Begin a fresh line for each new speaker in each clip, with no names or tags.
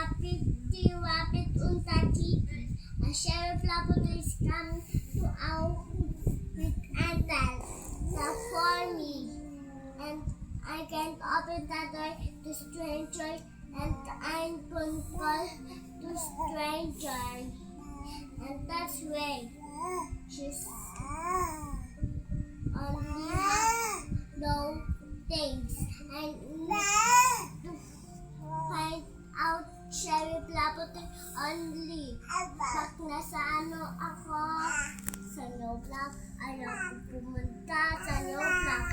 Rapid unta titi. A sheriff laboratory is coming to our with Antal for me. And I can't open the door to strangers and I'm control to strangers. And that's why she's only have no things. I need to find out Sheriff Laboratory only. Pag nasa ako, sa Roblox, ayaw ko pumunta sa Roblox.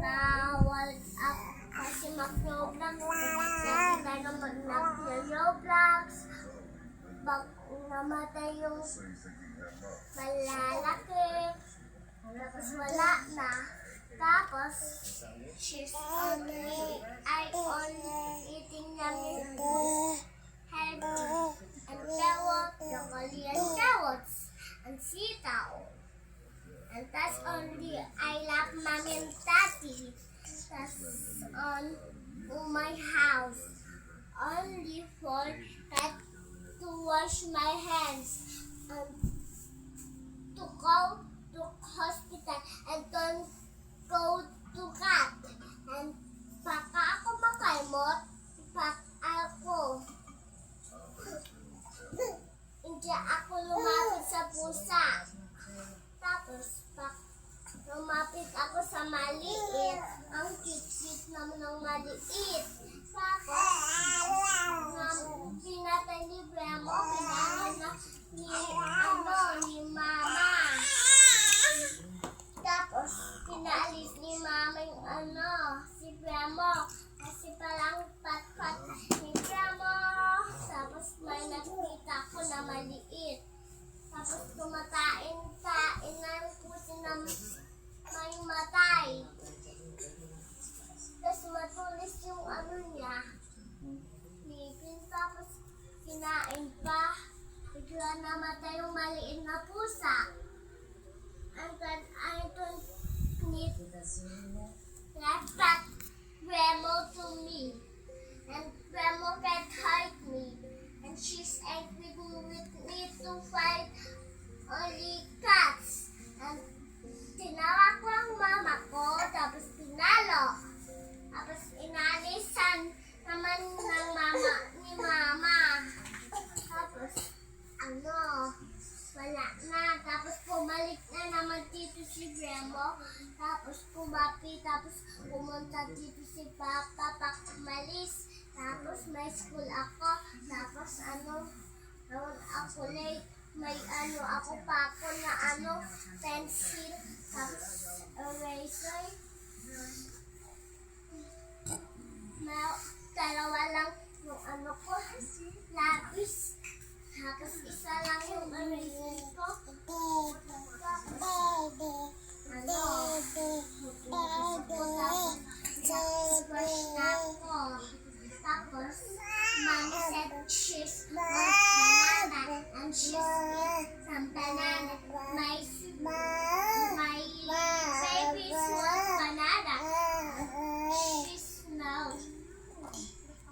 Bawal ako kasi mag-Roblox. Kasi tayo mag-Roblox. Pag namatay yung malalaki, tapos wala na. Tapos, I only eating yummy foods, healthy, and carrot, broccoli, and carrots, and sitaw. And that's only, I love mommy and daddy. That's on my house. Only for that to wash my hands and to go to hospital and don't go to cat. And baka ako makalimot, baka ako hindi ako lumapit sa pusa. Tapos pag lumapit ako sa maliit, ang cute-cute naman ng maliit. Tapos pinatay ni Bremo, pinatay na ni Mama. Tapos pinaalis ni Mama yung si Bremo. Kasi palang pat-pat ni Bremo. Tapos may nakita ko na maliit. Tapos tumatain ng pusi na may matay. Tapos matulis yung niya. Ngipin, tapos kinain pa. Bigla namatay yung maliit na pusa. And then I don't need that Bremo to me. And Bremo can't hurt me. And she's angry with me to fight only cats. And tinawag ko ang mama ko, tapos pinalo. Tapos inalisan naman ng mama ni Mama. Tapos wala na. Tapos pumalik na naman dito si Bremo. Tapos pumapi. Tapos pumunta dito si Papa. Pag umalis. Tapos may school ako. Tapos ako late. May ako pa ako na pencil. Tapos eraser. Dalawa lang yung ko. Lapis. Tapos isa lang yung eraser ko. Brush na ako. Tapos, Mommy said she's banana and she's some banana. My baby was banana. She's no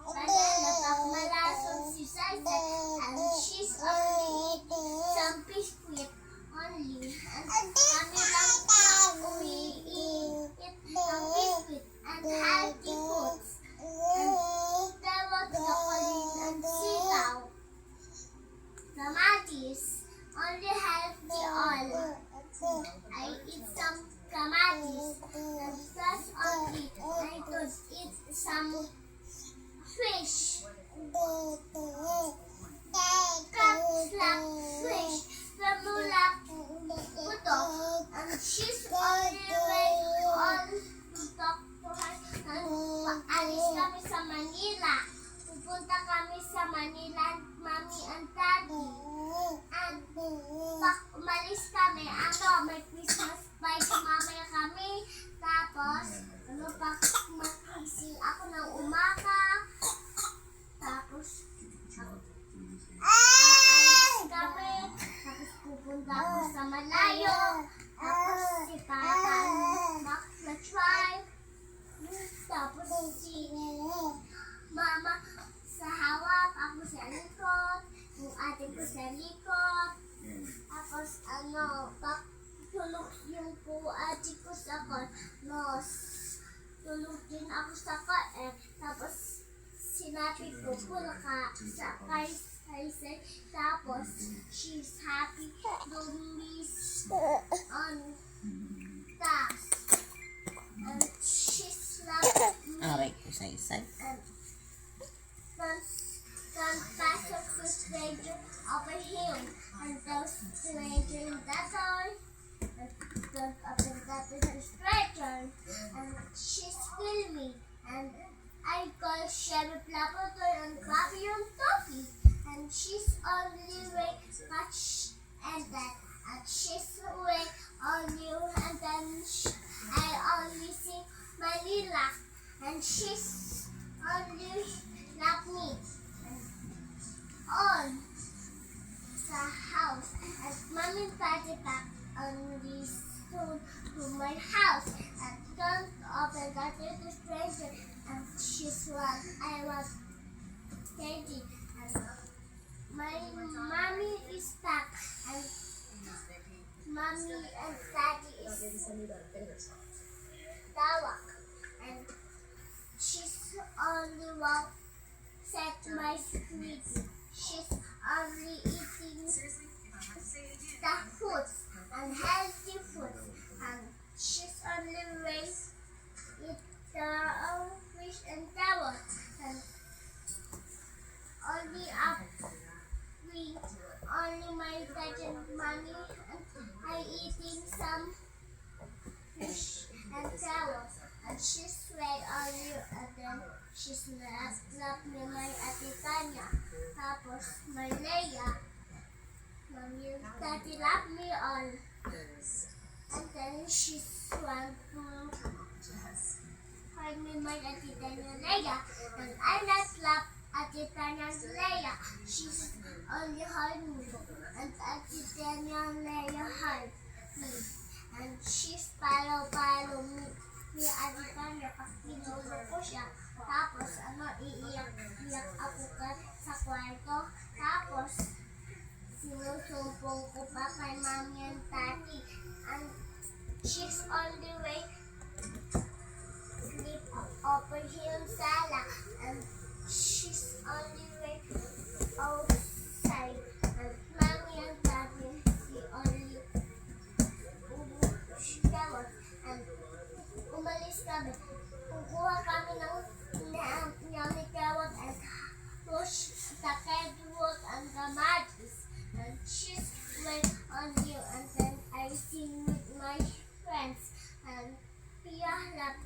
banana. Pag malasong si Sasa and she's only some biscuit only. And kami lang umiiit ng biscuit and healthy foods. Kamatis, only healthy all. I eat some kamatis, and that's only. I could eat some fish. Crab fish, Ramula puto, and she's only all to talk to her. And paalis kami sa Manila. Pupunta kami sa Manila, Mommy and Daddy. And pag umalis kami, may Christmas pie mamaya kami. Tapos, pag mag-ising ako ng umaga. Tapos, aalis kami. Tapos pupunta ako sa malayo. Tapos si Papa mag-drive. Tapos si Mama sa hawak, ako si sa likod. Tapos tulog yung ate ko sa nos. Tulog din ako sa tapos sinabi ko pula ka sa kay tapos she's happy lumis on task. And she's laughing.
Aray ko sa isa.
And don't pass up the stranger over him. And those stranger in that door. And don't open that with the stranger. And she's filming. And I call Sheriff Labrador and Bobby on Toffee. And she's only way much and then and she's way on you and then I only sing Manila and she's only love me and on the house and mommy and daddy back on this soon to my house and don't open that to the stranger and she's one I was Daddy and my mommy is back and mommy and daddy is Dawak and she's only one set my sweet. She's only eating the foods and healthy foods and she's only raised eat the fish and towel and only only my dad and mommy and I eating some fish and towel and she's way on you and then she's love me my ate Tanya tapos my Leia mommy and daddy love me all and then she's want to hold me my ate Tanya Leia and I not love Ate Tanya Leia, she's only hold me, and Ate Tanya Leia hold me, and she's palo me, Ate Tanya, pag pinulo ko siya, tapos iiyak ako sa kwarto, tapos sinusumpong ko pa kay mommy and daddy, and she's on the way, sleep over here in sala, and she's on the way outside and mommy and daddy only shower and umalis kami. Kukuha kami ng yummy carrot and push the bedrock and the mattress and she's wait on you and then I sing with my friends and Pia love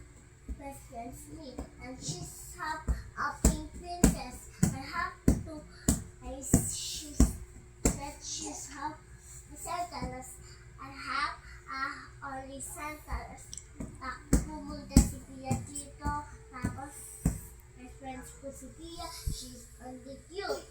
best friends me and she's have a pink princess. She said she's have Santalas. I have only Santalas. Pumunta si Pia dito. Tapos, my friends ko si Pia. She's only cute.